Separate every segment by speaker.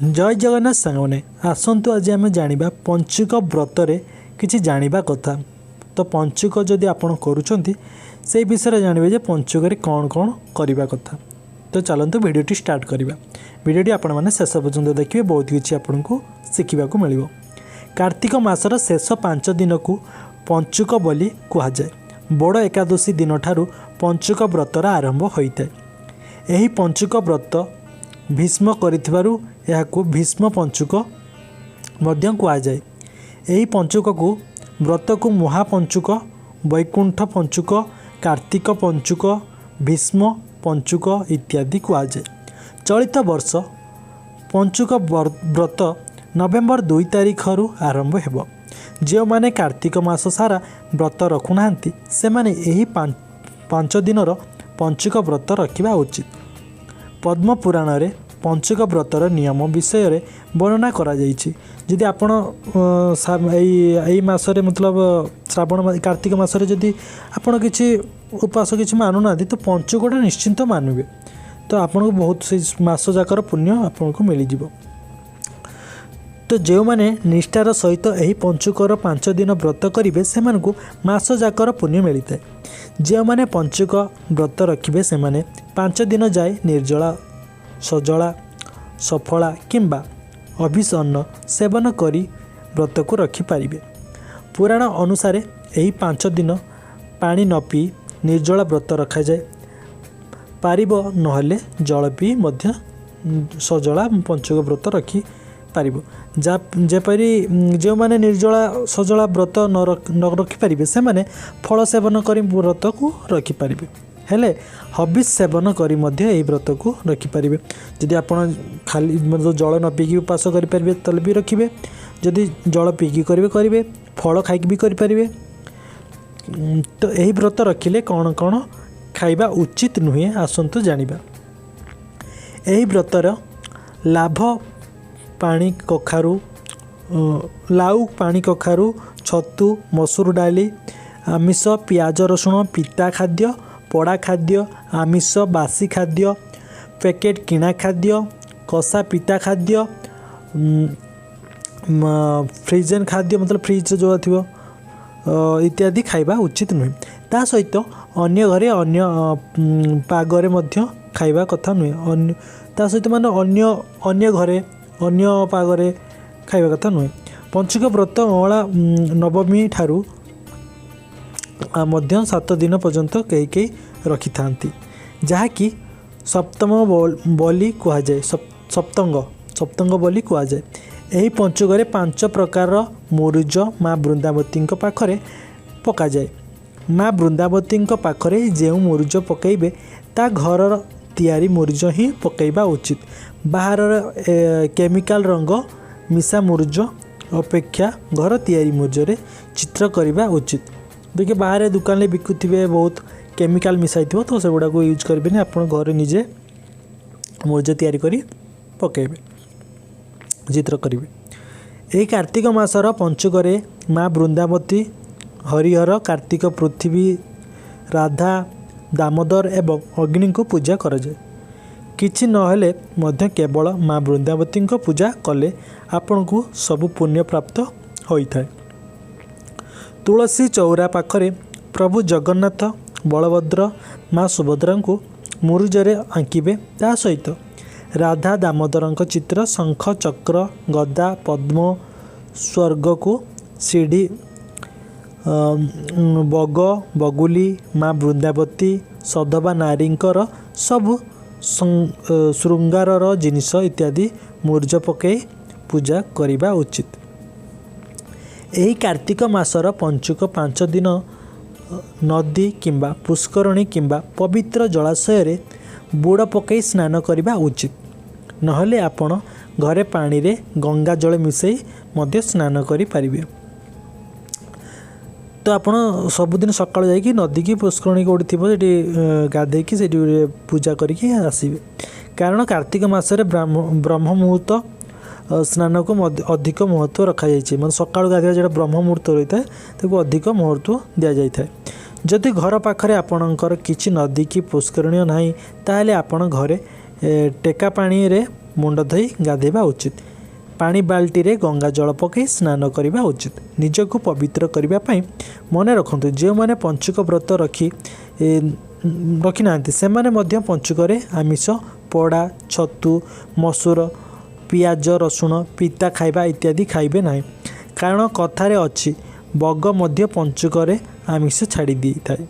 Speaker 1: जय जगन्नाथ सांगने आसतु आज आम जाना पंचुक व्रतरे किसी जाना कथा। तो पंचुक जदि आपण करुँच से विषय जानवे जे पंचुक कौन कौन करने कथा। तो चलते भिडटी स्टार्ट करवा। भिडटी आपण मैंने शेष पर्यंत देखिए, बहुत किसी आपन को शिखा मिल। कार्तिक मासर शेष 5 दिन को पंचुक बोली कहुए। बड़ एकादशी दिन ठारू पंचुक व्रतर आरंभ होता है। यही पंचुक व्रत भीष्म करिथिबारु एहाकु भीष्म पंचुक मध्य कहुए। यही पंचुक को व्रत को महापंचुक, वैकुंठ पंचुक, कार्तिक पंचुक, भीष्म पंचुक इत्यादि कहुए। चलित वर्ष पंचुक व्रत नवेम्बर 2 तारिख आरंभ हो। जो माने कार्तिक मास सारा व्रत रखुना से माने यही 5 दिन पंचुक व्रत रखा उचित। पद्म पुराण रे पंचुक व्रतर नियम विषय रे वर्णना करा जाइछि। जदि आपण यही मासरे मतलब श्रावण कार्तिक मासरे जदि आपण किछि उपास किछि मानुना तो पंचुकटा निश्चिंत मानवे। तो आपन को बहुत से मास जाकर पुण्य आपन को मिल जिवो। तो जो माने निष्ठार सहित यही पंचुकर 5 दिन व्रत करेंगे से मास जाकर पुण्य मिलता है। जो माने पंचुक व्रत रखिए से माने 5 दिन जाए निर्जला, सजला, सफला किंबा अभिसन्न सेवन करी व्रत को रखिपारे। पुराण अनुसार यही 5 दिन पानी न पी निर्जला व्रत रखा जाए पारिब, नहले जल पी मध्य सजला पंचुक व्रत रखी पारिब। जेपरी जो माने निर्जला सजला व्रत न रखिपारे से माने फल सेवन करी व्रत को रखिपारे। हेले हबिष सेवन करी मध्य यही व्रत को रखिपारे। जदि आपण खाली मतलब जल न पीकी उपास करें तले भी रखिए। जदि जल पीकी करेंगे फल खाइक भी करें। तो यही व्रत रखिले कौन कौन खाइबा उचित नुहे आसतु जानिबा। यही व्रतर लाभ पानी कखारू, लाउ पानी कखारू, छतु, मसूर डाली, आमिष, पियाज रसुण, पिता खाद्य, पड़ा खाद्य, आमिष, बासी खाद्य, पैकेट किणा खाद्य, कषा पिता खाद्य, फ्रीजन खाद्य मतलब फ्रिज जो थी इत्यादि खाइबा उचित नुहे। ता सहित अन्य घरे अन्य पागरे मध्य खाइबा कथा नुहे। ता सहित माने अन्य घरे अन्य पागरे खाइबा कथा नुहे। पंचुक व्रत अँला नवमी ठारू मध्य 7 दिन पर्यंत कई कई रखि थांती, जहाँकि सप्तम बोली कहुए। सप्तंग बोली कहुए। यही पंचुक 5 प्रकार मुरुज माँ बृंदावती पाखरे पका जाए। माँ बृंदावती पाखरे जो मुरुज पकईबे ता घर तैयारी मुरुज ही पकईबा उचित। बाहर केमिकल रंग मिसा मुरुज अपेक्षा घर तैयारी मुरुजरे चित्र करवा उचित। देखिए बाहर दुकान में बिकुवे बहुत केमिकल मिसाई थो, तो से गुड़ा को यूज करेंगे। आप घर निजे मुरुज तैयारी करी पकेबे, चित्र करेंगे। यही कार्तिक मासर पंचुक माँ बृंदावती, हरिहर, कार्तिक पृथ्वी, राधा, दामोदर एवं अग्नि को पूजा कराए। किछि नहेले मध्य केवल माँ बृंदावती पूजा कले आपण को सब पुण्य प्राप्त होता है। तुलसी चौरा पाखरे प्रभु जगन्नाथ, बलभद्र, माँ सुभद्रा को मुरुजरे आंकिबे। ता सहित राधा दामोदर चित्र, शंख, चक्र, गदा, पद्म, स्वर्ग को सीढ़ी, बग, बगुली, माँ बृंदावती, सधवा नारींकर सबु श्रृंगारर जिनिष इत्यादि मुरुज पकई पूजा करिबा उचित। यही कार्तिक मासर पंचुक 5 दिन नदी किंबा पुष्करणी किंबा पवित्र जलाशय रे बुड़ पकई स्नान करिबा उचित। नहले आपण घरे पानी रे गंगा जल मिसई मध्य स्नान करि पारिबे। तो आपड़ सबुदिन सकाल जाकि नदी की पुष्करणी कौटी थी गाधे से पूजा करके आसबे। कारण कार्तिक मासरे ब्रह्म मुहूर्त स्नान को अधिक महत्व रखा जाए। मतलब सकाल गाधे जो ब्रह्म मुहूर्त रही है ताको अधिक महत्व दि जाए। जदि घर पाखरे आपणकर किछि नदी की पुष्करणी ना ताहले आपण घरे टेका पानी रे मुंड धोई गाधेबा उचित। पानी बाल्टी रे गंगा जल पकई स्नान करने उचित। निजक पवित्र करने मन रखु जो मैंने पंचुक व्रत रखी ना से पंचुक आमिष पड़ा छतु मसूर पियाज रसुण पिता खाइबा इत्यादि खाइबे ना कारण कथार अच्छी बग मध्य पंचुक आमिष छाड़ी दी थाए।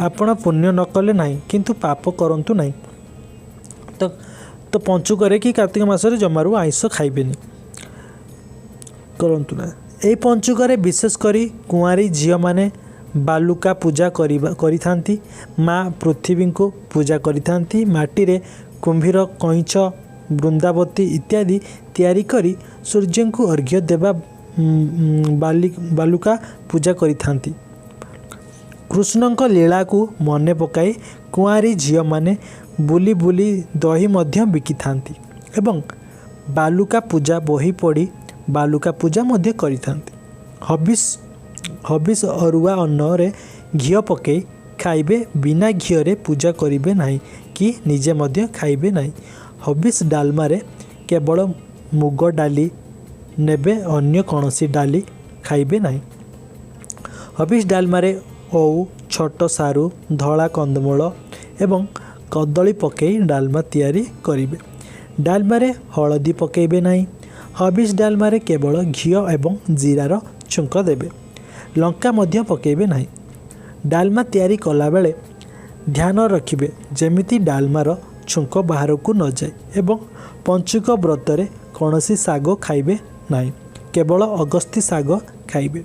Speaker 1: आपण पुण्य न कले ना किंतु पाप करंतु नहीं। तो पंचुक कि कार्तिक मासरे जमारू आइष खाइबेनी करंतु ना। यही पंचुक विशेष करी कुआरी झील माने बालुका पूजा करिथांती। माँ पृथ्वी को पूजा करिथांती। माटी रे कुंभीर कईंच वृंदावती इत्यादि तैयारी करी सूर्य को अर्घ्य देवा बालुका पूजा करिथांती। कृष्णଙ୍କ लीला को मने पकाई कुआरी झील माने बुली बुली दही मध्य बिकिथांती एवं बालुका पूजा बही पड़ी बालुका पूजा मध्य करिथांती। हबिस अरुआ अन्न रे घी पकई खाइबे बिना घी रे पूजा करिबे नाही कि निजे मध्य खाइबे नाही। हबिस डालमा रे केवल मुग डाली नेबे अन्य कौनसी डाली खाइबे नाही। हबिस डालमा रे ओउ छोट सारू धला कंदमूल एवं कदली पकई डालमा तैयारी करिबे। डालमा रे हलदी पकेबे नाही। हबिस डालमा रे केवल घी एवं जीरार छुंक देबे। लंका मध्य पकेबे नाही। डालमा तैयारी कला बेले ध्यान रखिबे जेमिति डालमार छुंक बाहर को न जाए एवं पंचुक व्रत रे कौनसी साग खाइबे नाही केवल अगस्ती साग खाइबे।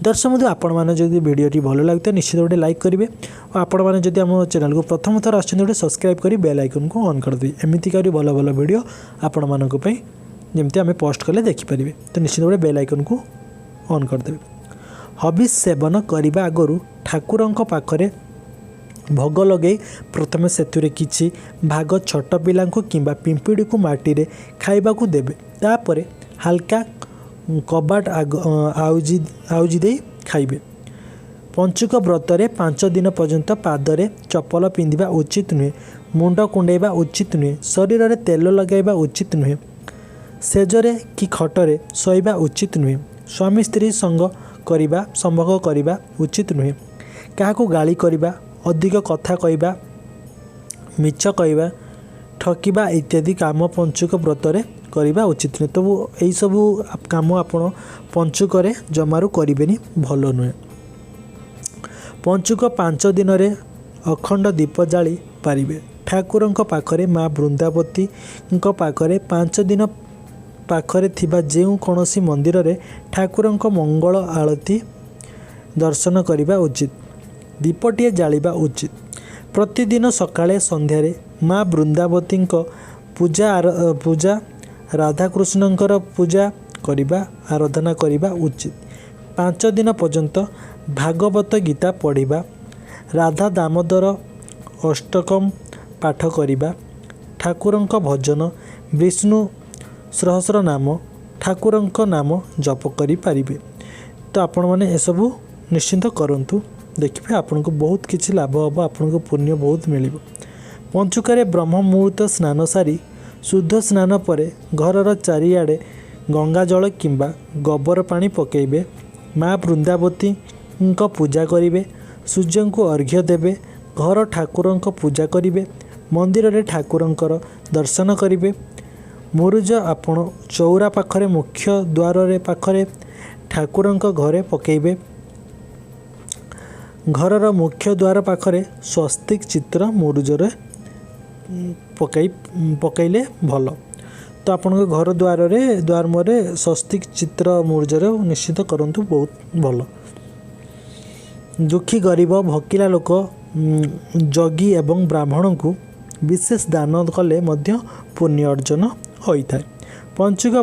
Speaker 1: दर्शक बंधु आपण मैंने जो भिडटी भल लगे निश्चित गोटे लाइक करेंगे और आपण मैंने जब आम चैनल को प्रथम थर आते सब्सक्राइब कर बेल आइकन को ऑन कर देवे एमती भल भल वीडियो आपण मानक जमती आम पोस्ट कले देखिपारे। तो निश्चित गोटे बेल आइकन को ऑन करदे। हबिस सेवन करने आगु ठाकुर पाखरे भोग लगे प्रथम से किछि भाग छोट पिला किंबा पिंपिड़ी को माटी रे खाइबा को देबे। तापरे हल्का कबाट आउजी दे खाइबे। पंचुक व्रत रे 5 दिन पर्यंत पादरे चपल पिंधिबा उचित नुहे। मुंड कुंडेबा उचित नुहे। शरीर रे तेल लगाइबा उचित नुहे। सेजरे कि खटरे शोइबा उचित नुहे। स्वामी स्त्री संभोग करने उचित नुहे। क्या गाली करवा अधिक कथा कहवा मिछ कहवा ठकिबा इत्यादि काम पंचुक व्रत रे करवा उचित नुहे। तो यही सब काम आपण पंचुक जमारू करें भल नुहे। पंचुक 5 दिन रे अखंड दीप जाली पारिबे। ठाकुर पाखरे माँ वृंदावती पाखरे 5 दिन पाखरे थिबा जेउ कौनसी मंदिर रे ठाकुर मंगल आरती दर्शन करने उचित। दीपटिए जालिबा उचित। प्रतिदिन सकाळे संध्यारे माँ वृंदावती पूजा राधाकृष्णंकर पूजा करवा आराधना करवा उचित। 5 दिन पर्यंत भागवत गीता पढ़िबा राधा दामोदर अष्टकम पाठ करवा ठाकुरंक भजन विष्णु सहस्र नाम ठाकुरंक नाम जप करि पारिबे। तो आपण माने एसबू निश्चिंत करंतु देखिए आपन को बहुत किछि लाभ हम आपन को पुण्य बहुत मिलिबो। पंचुकारे ब्रह्म मुहूर्त स्नान सारी शुद्ध स्नान परे घरर चारिआडे गंगा जल किंबा गोबर पानी पकेइबे। माँ वृंदावती पूजा करिवे। सूर्य को अर्घ्य देवे। घर ठाकुरंक पूजा करिवे। मंदिर रे ठाकुरंकर दर्शन करिवे। मुरुज आपण चौरा पाखरे मुख्य द्वार रे पाखरे ठाकुरंक घरे पकेइबे। घरर मुख्य द्वार पाखरे स्वस्तिक चित्र मुरुजरे पकईले भल। तो आपण घर द्वार मुरे स्वस्तिक चित्र मुरुजरे निश्चित करंतु बहुत भल। दुखी गरीब भकिला लोक जगी एवं ब्राह्मण को विशेष दान कले मध्य पुण्य अर्जन होता है। पंचुक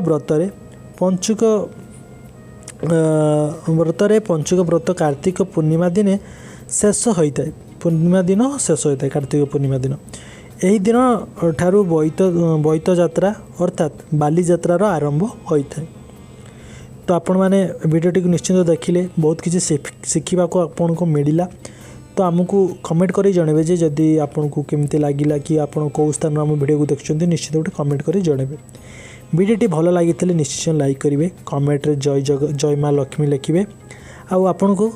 Speaker 1: व्रत कार्तिक पूर्णिमा दिन शेष होता है। पूर्णिमा दिन शेष होता है कार्तिक पूर्णिमा दिन। यही दिन ठारू बोइत यात्रा अर्थात बाली यात्रार आरंभ होता है। तो आपण मैंने वीडियोटी को निश्चिंत देखिले बहुत किसी शिखा को आपन को मिला। तो आमको कमेंट कर जनइबे जे जदि आपको केमती लगिला कि आप कौ स्थान आम वीडियो को देखुं निश्चित गोटे कमेंट कर जनइबे। वीडियोटी भल लगी निश्चय लाइक करेंगे, कमेंट जय माँ लक्ष्मी लिखे आउ आपन को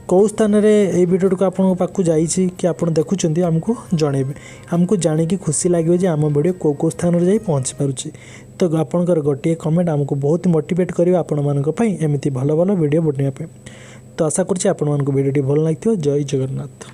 Speaker 1: कौ स्थान ये वीडियो को आपन पाक जाइए कि आप देखुं आमको जनइबे। आमको जानिकी खुशी लगे जे आम वीडियो कौ स्थान जा पहुँची पारुछि। तो आपंकर गोटे कमेंट आमको बहुत मोटिवेट करेगा आपण मानी एमती भल भल वीडियो बनाने। तो आशा करुँचे आपण वीडियोटी भल लगी। जय जगन्नाथ।